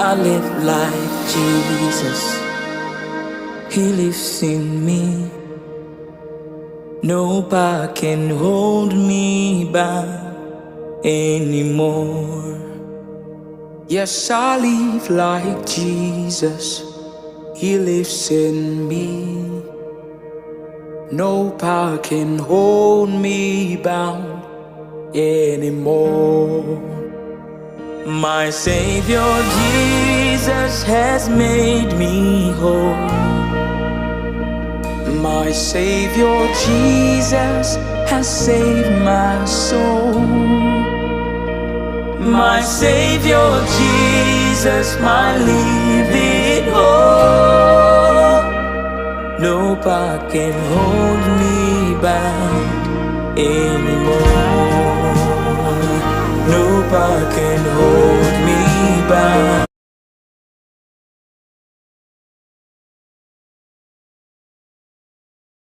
I live like Jesus. He lives in me. No power can hold me back anymore. Yes, I live like Jesus. He lives in me. No power can hold me bound anymore. My Savior Jesus has made me whole. My Savior Jesus has saved my soul. My Savior Jesus, my living hope. No power can hold me bound anymore. No power can hold me bound.